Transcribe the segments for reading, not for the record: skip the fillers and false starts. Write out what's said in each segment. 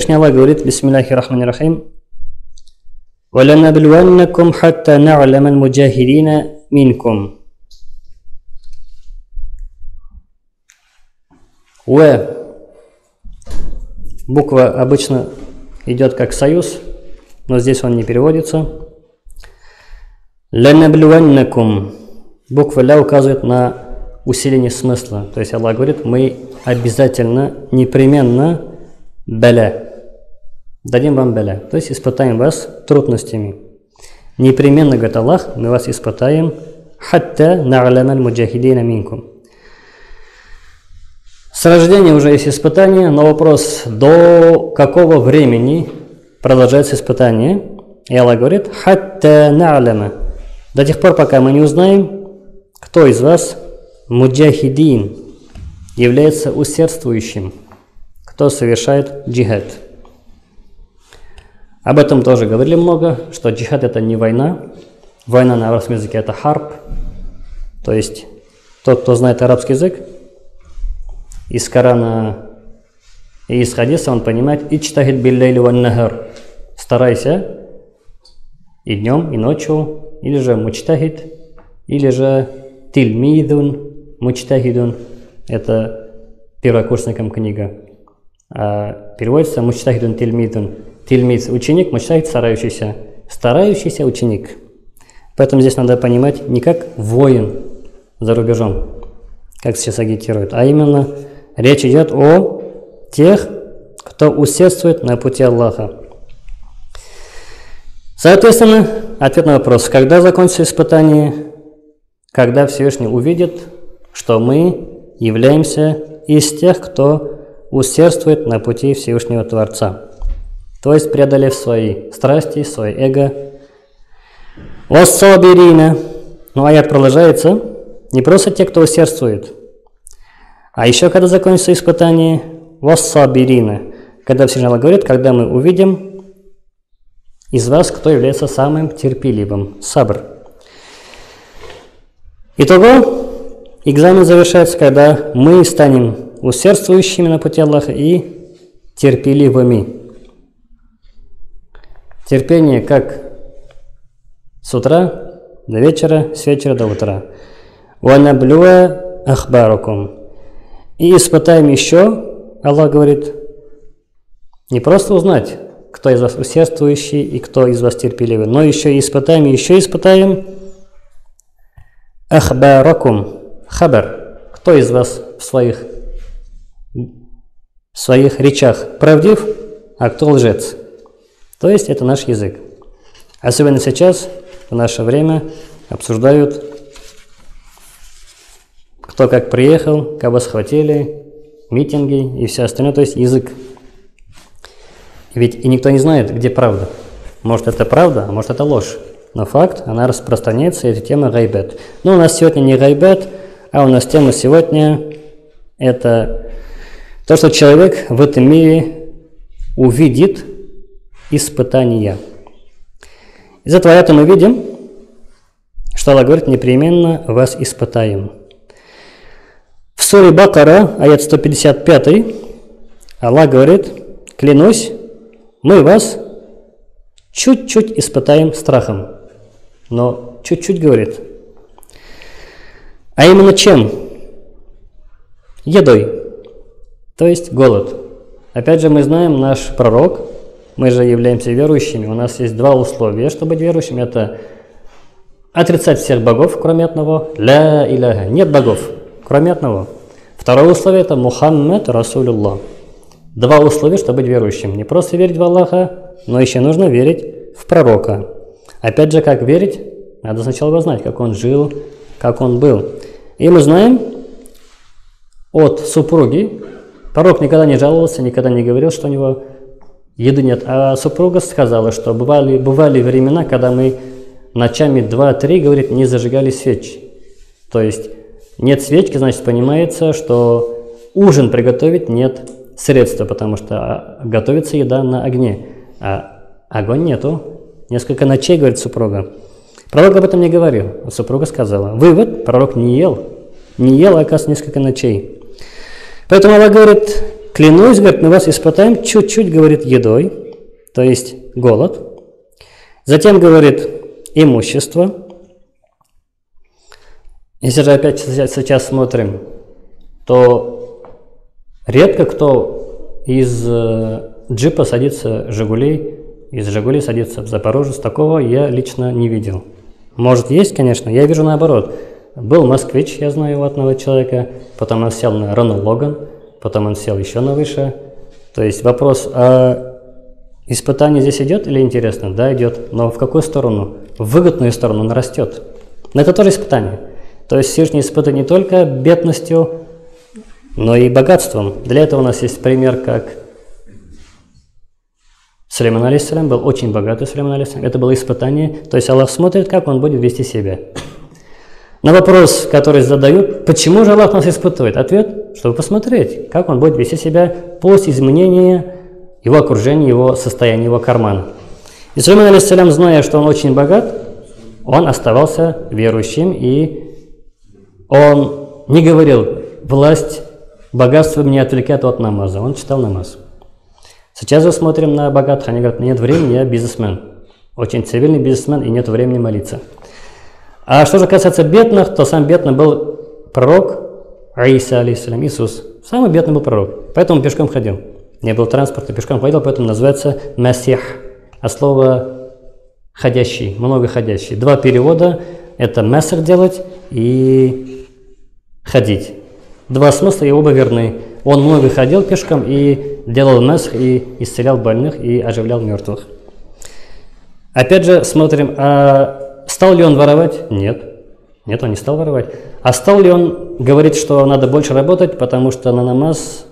Всевышний Аллах говорит, бисмиллахи рахмани рахим, وَلَنَبْلُوَنَّكُمْ حَتَّى نَعْلَمَ الْمُجَاهِدِينَ مِنْكُمْ. Буква обычно идет как союз, но здесь он не переводится. لَنَبْلُوَنَّكُمْ. Буква ля указывает на усиление смысла. То есть Аллах говорит, мы обязательно, непременно баля. Дадим вам баля. То есть испытаем вас трудностями. Непременно, говорит Аллах, мы вас испытаем. حَتَّى نَعْلَمَ الْمُجَاهِدِينَ مِنْكُمْ. С рождения уже есть испытание, но вопрос, до какого времени продолжается испытание. И Аллах говорит, حَتَّى نَعْلَمَ. До тех пор, пока мы не узнаем, кто из вас муджахидин является усердствующим, кто совершает джихад. Об этом тоже говорили много, что джихад это не война. Война на арабском языке это харб. То есть тот, кто знает арабский язык, из Корана и из хадиса он понимает «Ичтахид билляйли ван нахар». Старайся и днем, и ночью, или же мучтахид, или же тильмидун, мучтахидун. Это первокурсникам книга. А переводится мучтахидун тильмидун. Тильмид – ученик, мучтахид – старающийся. Старающийся ученик. Поэтому здесь надо понимать не как воин за рубежом, как сейчас агитируют, а именно речь идет о тех, кто усердствует на пути Аллаха. Соответственно, ответ на вопрос, когда закончится испытание, когда Всевышний увидит, что мы являемся из тех, кто усердствует на пути Всевышнего Творца. То есть преодолев свои страсти, свое эго. «Вассабирина». Ну, аят продолжается. Не просто те, кто усердствует, а еще когда закончится испытание, «Вассабирина». Когда Всевышний говорит, когда мы увидим из вас, кто является самым терпеливым. Сабр. Итого, экзамен завершается, когда мы станем усердствующими на пути Аллаха и терпеливыми. Терпение как с утра до вечера, с вечера до утра. وَنَبْلُوَ أَخْبَارُكُمْ. И испытаем еще, Аллах говорит, не просто узнать, кто из вас усердствующий и кто из вас терпеливый, но еще испытаем ахбаракум, хабар, кто из вас в своих речах правдив, а кто лжец. То есть это наш язык. Особенно сейчас, в наше время, обсуждают, кто как приехал, кого схватили, митинги и все остальное, то есть язык. Ведь и никто не знает, где правда. Может это правда, а может это ложь. Но факт, она распространяется, и это тема гайбет. Но у нас сегодня не гайбет, а у нас тема сегодня это то, что человек в этом мире увидит испытания. Из этого аята мы видим, что Аллах говорит, непременно вас испытаем. В суре Бакара, аят 155, Аллах говорит, клянусь, мы вас чуть-чуть испытаем страхом. Но чуть-чуть говорит. А именно чем? Едой. То есть голод. Опять же, мы знаем, наш пророк, мы же являемся верующими, у нас есть два условия, чтобы быть верующим. Это отрицать всех богов, кроме одного. Ля иляха. Нет богов, кроме одного. Второе условие это Мухаммад Расулуллах. Два условия, чтобы быть верующим. Не просто верить в Аллаха, но еще нужно верить в пророка. Опять же, как верить? Надо сначала его знать, как он жил, как он был. И мы знаем от супруги, пророк никогда не жаловался, никогда не говорил, что у него еды нет. А супруга сказала, что бывали времена, когда мы ночами 2-3, говорит, не зажигали свечи. То есть нет свечки, значит, понимается, что ужин приготовить нет средства, потому что готовится еда на огне, а огонь нету. Несколько ночей, говорит супруга. Пророк об этом не говорил, а супруга сказала. Вывод, пророк не ел, оказывается, несколько ночей. Поэтому Аллах говорит, клянусь, говорит, мы вас испытаем чуть-чуть, говорит, едой, то есть голод. Затем, говорит, имущество. Если же опять сейчас смотрим, то редко кто из джипа садится «Жигулей», из «Жигулей» садится в «Запорожец». Такого я лично не видел. Может, есть, конечно, я вижу наоборот. Был «Москвич», я знаю у одного человека, потом он сел на «Renault Logan», потом он сел еще на выше. То есть вопрос, а испытание здесь идет или интересно? Да, идет. Но в какую сторону? В выгодную сторону он растет. Но это тоже испытание. То есть Всевышний испытывает не только бедностью, но и богатством. Для этого у нас есть пример, как Сулейман алейхиссалям был очень богатый, Сулейман алейхиссалям. Это было испытание. То есть Аллах смотрит, как он будет вести себя. На вопрос, который задают, почему же Аллах нас испытывает? Ответ, чтобы посмотреть, как он будет вести себя после изменения его окружения, его состояния, его кармана. И Сулейман алейхиссалям, зная, что он очень богат, он оставался верующим, и он не говорил, власть, богатство меня отвлекает от намаза. Он читал намаз. Сейчас же смотрим на богатых, они говорят, нет времени, я бизнесмен. Очень цивильный бизнесмен, и нет времени молиться. А что же касается бедных, то сам бедный был пророк Иса, алейхиссалям, Иисус. Самый бедный был пророк, поэтому он пешком ходил. Не было транспорта, пешком ходил, поэтому называется Масих. А слово ходящий, многоходящий. Два перевода – это масих делать и ходить. Два смысла, и оба верны. Он много ходил пешком и делал масих, и исцелял больных, и оживлял мертвых. Опять же, смотрим, стал ли он воровать? Нет. Нет, он не стал воровать. А стал ли он говорить, что надо больше работать, потому что на намаз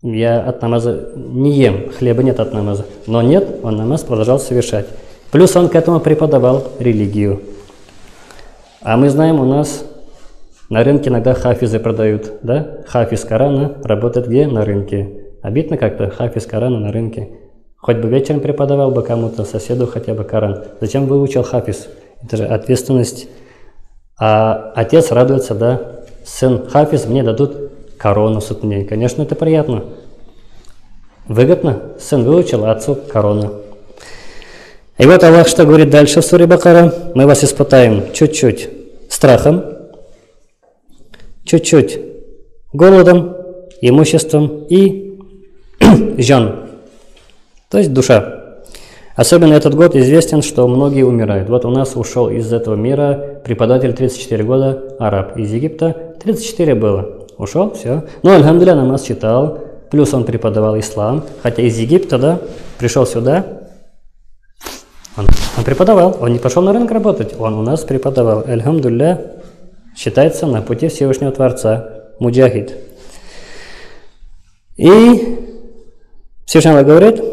я от намаза не ем, хлеба нет от намаза. Но нет, он намаз продолжал совершать. Плюс он к этому преподавал религию. А мы знаем, у нас на рынке иногда хафизы продают. Да? Хафиз Корана работает где? На рынке. Обидно как-то хафиз Корана на рынке. Хоть бы вечером преподавал бы кому-то, соседу хотя бы Коран. Зачем выучил хафиз? Это же ответственность. А отец радуется, да, сын хафиз, мне дадут корону в суд дней. Конечно, это приятно. Выгодно. Сын выучил, а отцу корона. И вот Аллах что говорит дальше в суре Бакара. Мы вас испытаем чуть-чуть страхом, чуть-чуть голодом, имуществом и жан. То есть душа. Особенно этот год известен, что многие умирают. Вот у нас ушел из этого мира преподаватель 34 года, араб из Египта. 34 было. Ушел, все. Но, альхамдулилля, намаз читал. Плюс он преподавал ислам. Хотя из Египта, да, пришел сюда. Он преподавал. Он не пошел на рынок работать. Он у нас преподавал. Альхамдулилля, считается на пути Всевышнего Творца. Муджахид. И Всевышний Аллах говорит,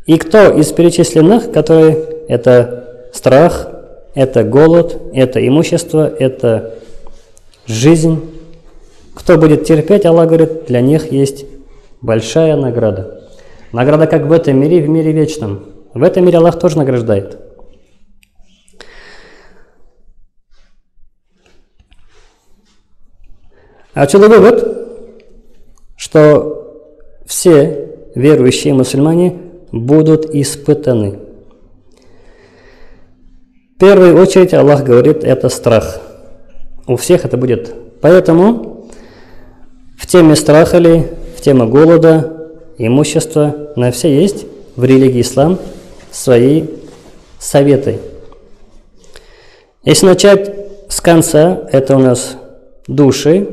и кто из перечисленных, которые это страх, это голод, это имущество, это жизнь, кто будет терпеть, Аллах говорит, для них есть большая награда. Награда как в этом мире, в мире вечном. В этом мире Аллах тоже награждает. Отсюда вывод, что все верующие мусульмане будут испытаны. В первую очередь Аллах говорит, это страх. У всех это будет. Поэтому в теме страха ли, в теме голода, имущества, на все есть в религии ислам свои советы. Если начать с конца, это у нас души.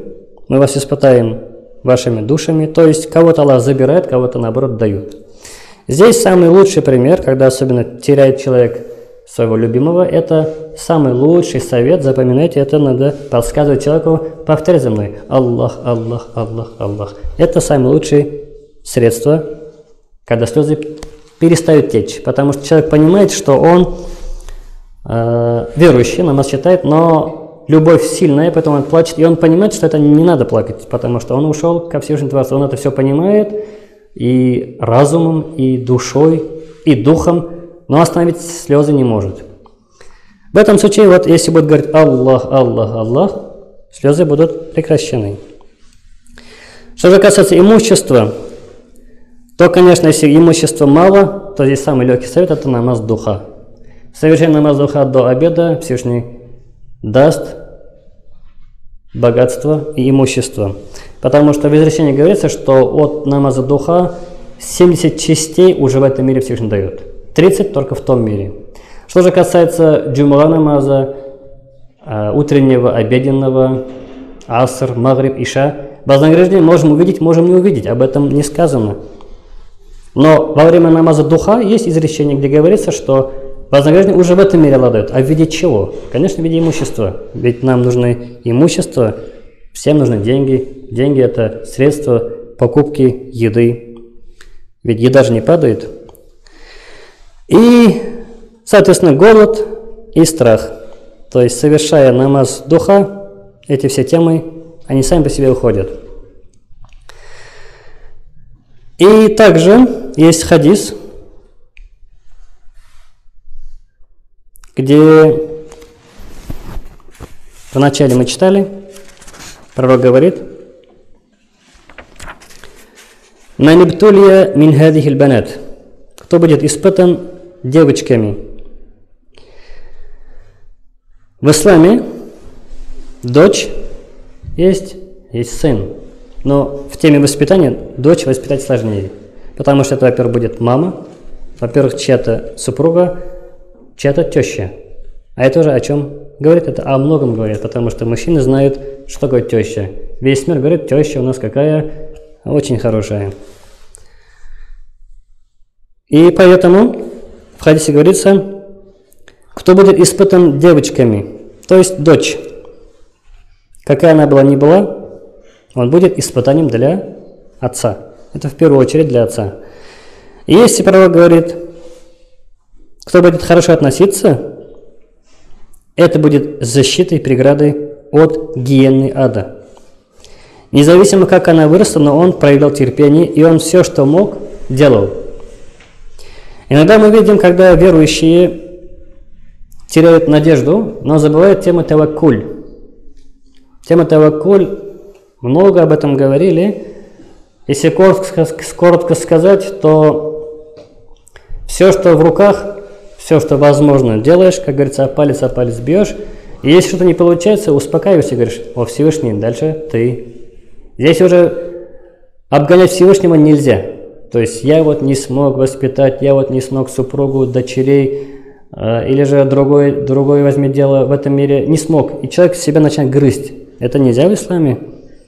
Мы вас испытаем вашими душами. То есть кого-то Аллах забирает, кого-то наоборот дают. Здесь самый лучший пример, когда особенно теряет человек своего любимого, это самый лучший совет, запоминайте, это надо подсказывать человеку, повторяй за мной, Аллах, Аллах, Аллах, Аллах. Это самое лучшее средство, когда слезы перестают течь, потому что человек понимает, что он верующий, намаз читает, но любовь сильная, поэтому он плачет, и он понимает, что это не надо плакать, потому что он ушел ко Всевышнему Творцу, он это все понимает, и разумом, и душой, и духом, но остановить слезы не может. В этом случае, вот если будет говорить Аллах, Аллах, Аллах, слезы будут прекращены. Что же касается имущества, то, конечно, если имущества мало, то здесь самый легкий совет – это намаз духа. Совершая намаз духа до обеда Всевышний даст богатство и имущество. Потому что в изречении говорится, что от намаза духа 70 частей уже в этом мире Всевышний дает. 30 только в том мире. Что же касается джумура намаза, утреннего, обеденного, аср, магриб, иша, вознаграждение можем увидеть, можем не увидеть, об этом не сказано. Но во время намаза духа есть изречение, где говорится, что вознаграждение уже в этом мире Аллах дает. А в виде чего? Конечно, в виде имущества. Ведь нам нужны имущество, всем нужны деньги. Деньги – это средства покупки еды. Ведь еда же не падает. И, соответственно, голод и страх. То есть, совершая намаз духа, эти все темы, они сами по себе уходят. И также есть хадис, где вначале мы читали, пророк говорит: «Манибтулия мин хадихил банат», кто будет испытан девочками. В исламе дочь есть сын. Но в теме воспитания дочь воспитать сложнее. Потому что это, во-первых, будет мама, во-первых, чья-то супруга, чья-то теща. А это уже о чем говорит? Это о многом говорит, потому что мужчины знают, что такое теща. Весь мир говорит, теща у нас какая очень хорошая. И поэтому в хадисе говорится, кто будет испытан девочками, то есть дочь, какая она была ни была, он будет испытанием для отца. Это в первую очередь для отца. И если пророк говорит, кто будет хорошо относиться, это будет защитой, преградой от гиены ада. Независимо, как она выросла, но он проявлял терпение, и он все, что мог, делал. Иногда мы видим, когда верующие теряют надежду, но забывают тему таваккуль. Тема таваккуль, много об этом говорили. Если коротко сказать, то все, что в руках, все, что возможно, делаешь, как говорится, о палец бьешь. И если что-то не получается, успокаивайся и говоришь: «О, Всевышний, дальше ты». Здесь уже обгонять Всевышнего нельзя. То есть я вот не смог воспитать, я вот не смог супругу, дочерей, или же другое возьми дело в этом мире, не смог. И человек себя начинает грызть. Это нельзя в исламе.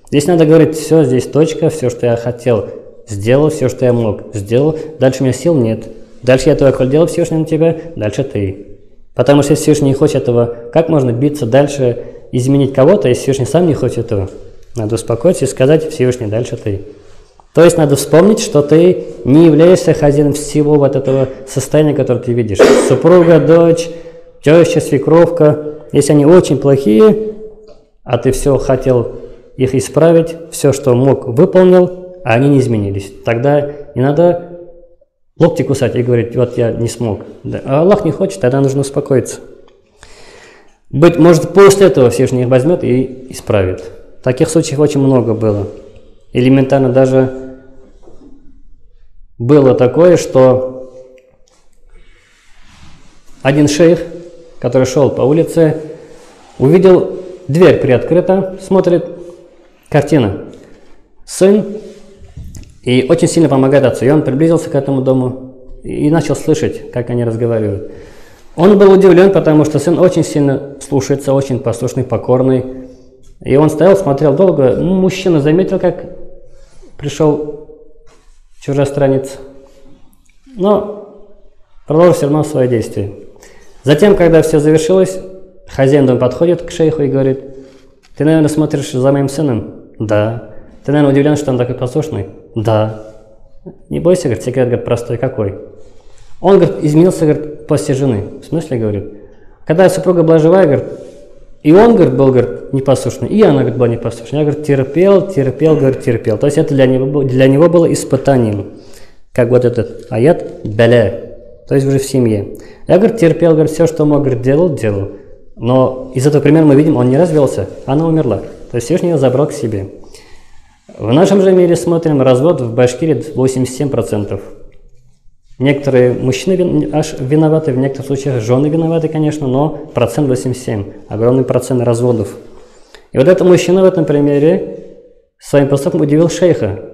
Здесь надо говорить: все, здесь точка, все, что я хотел, сделал, все, что я мог, сделал. Дальше у меня сил нет. Дальше я только делал Всевышний на тебя, дальше ты. Потому что если Всевышний не хочет этого, как можно биться дальше, изменить кого-то, если Всевышний сам не хочет этого? Надо успокоиться и сказать: Всевышний, дальше ты. То есть надо вспомнить, что ты не являешься хозяином всего вот этого состояния, которое ты видишь. Супруга, дочь, теща, свекровка, если они очень плохие, а ты все хотел их исправить, все, что мог, выполнил, а они не изменились. Тогда не надо локти кусать и говорить: вот я не смог. Да. А Аллах не хочет, тогда нужно успокоиться. Быть может, после этого Всевышний их возьмет и исправит. Таких случаев очень много было. Элементарно даже было такое, что один шейх, который шел по улице, увидел дверь приоткрыта, смотрит, картина. Сын, и очень сильно помогает отцу. И он приблизился к этому дому и начал слышать, как они разговаривают. Он был удивлен, потому что сын очень сильно слушается, очень послушный, покорный. И он стоял, смотрел долго. Мужчина заметил, как пришел чужестранец, но продолжил все равно свои действия. Затем, когда все завершилось, хозяин дома подходит к шейху и говорит: ты, наверное, смотришь за моим сыном? Да. Ты, наверное, удивлен, что он такой послушный? Да. Не бойся, говорит, секрет, говорит, простой. Какой? Он, говорит, изменился, говорит, после жены. В смысле, говорит? Когда супруга была живая, говорит, и он, говорит, был, говорит, непослушный, и она, говорит, была непослушной. Я, говорит, терпел, говорит, терпел. То есть это для него было испытанием. Как вот этот аят «беля», то есть уже в семье. Я, говорит, терпел, говорит, все, что мог, говорит, делал. Но из этого примера мы видим, он не развелся, она умерла. То есть Всевышний ее забрал к себе. В нашем же мире смотрим, развод в Башкирии 87%. Некоторые мужчины аж виноваты, в некоторых случаях жены виноваты, конечно, но процент 87, огромный процент разводов. И вот этот мужчина в этом примере своим поступком удивил шейха.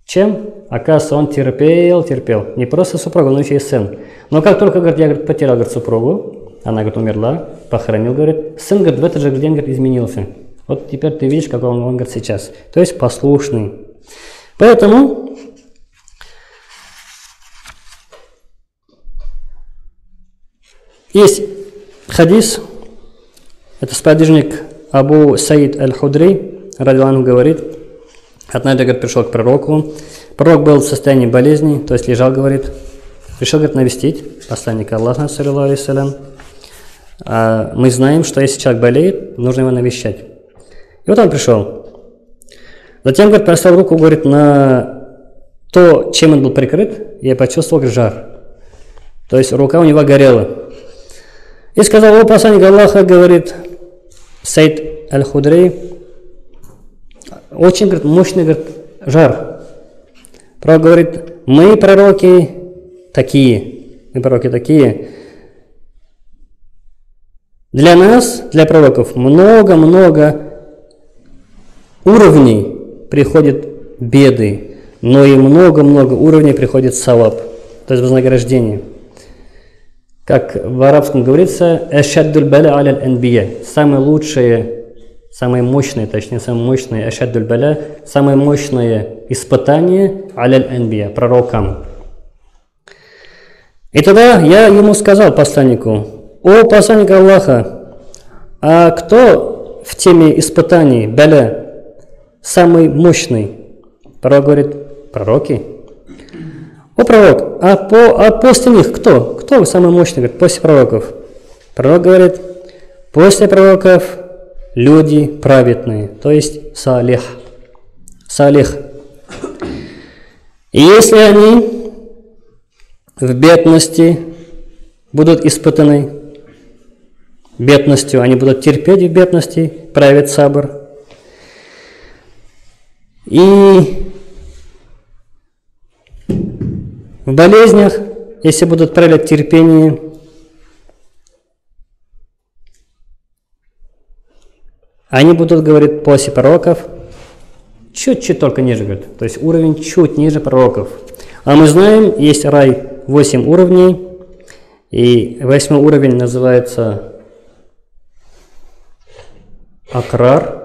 Чем? Оказывается, он терпел. Не просто супругу, но еще и сын. Но как только, говорит, я потерял, говорит, супругу, она, говорит, умерла, похоронил, говорит, сын, говорит, в этот же день, говорит, изменился. Вот теперь ты видишь, какой он, говорит, сейчас. То есть послушный. Поэтому есть хадис, это сподвижник Абу Саид аль-Худри, радиаллаху, говорит, однажды, говорит, пришел к пророку. Пророк был в состоянии болезни, то есть лежал, говорит, решил, говорит, навестить посланника Аллаха, саллаллаху алейхи вассалям. Мы знаем, что если человек болеет, нужно его навещать. И вот он пришел. Затем, говорит, поставил руку, говорит, на то, чем он был прикрыт, и я почувствовал, говорит, жар. То есть рука у него горела. И сказал, о, посланник Аллаха, говорит, Саид аль-Худри, очень, говорит, мощный, говорит, жар. Пророк говорит, мы пророки такие. Для нас, для пророков, много-много уровней приходит беды, но и много-много уровней приходит саваб, то есть вознаграждение. Как в арабском говорится, «Ашаддуль баля аля аль-анбия», самое мощное испытание аля аль-анбия, пророкам. И тогда я ему сказал, посланнику, о, посланник Аллаха, а кто в теме испытаний, баля, самый мощный? Пророк говорит, пророки. О, пророк, а после них кто? Кто самый мощный, говорит, после пророков? Пророк говорит, после пророков люди праведные, то есть салих. И если они в бедности будут испытаны, бедностью, они будут терпеть в бедности, проявят сабр. И в болезнях, если будут проявлять терпение, они будут, говорит, после пророков, чуть-чуть только ниже, говорит, то есть уровень чуть ниже пророков. А мы знаем, есть рай 8 уровней, и 8 уровень называется Акрар,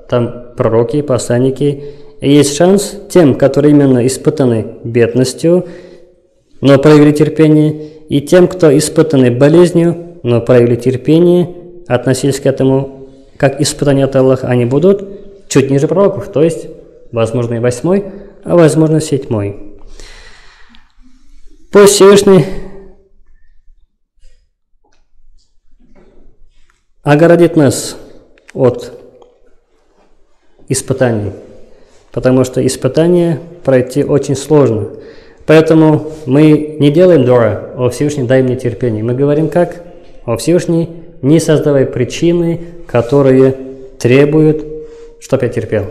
там пророки, посланники. И есть шанс тем, которые именно испытаны бедностью, но проявили терпение, и тем, кто испытаны болезнью, но проявили терпение, относились к этому как испытание от Аллаха, они будут чуть ниже пророков, то есть, возможно, и 8, а возможно, 7. Пусть Всевышний огородит нас от испытаний, потому что испытания пройти очень сложно. Поэтому мы не делаем дуа, о Всевышний, дай мне терпение. Мы говорим как? О Всевышний, не создавай причины, которые требуют, чтобы я терпел.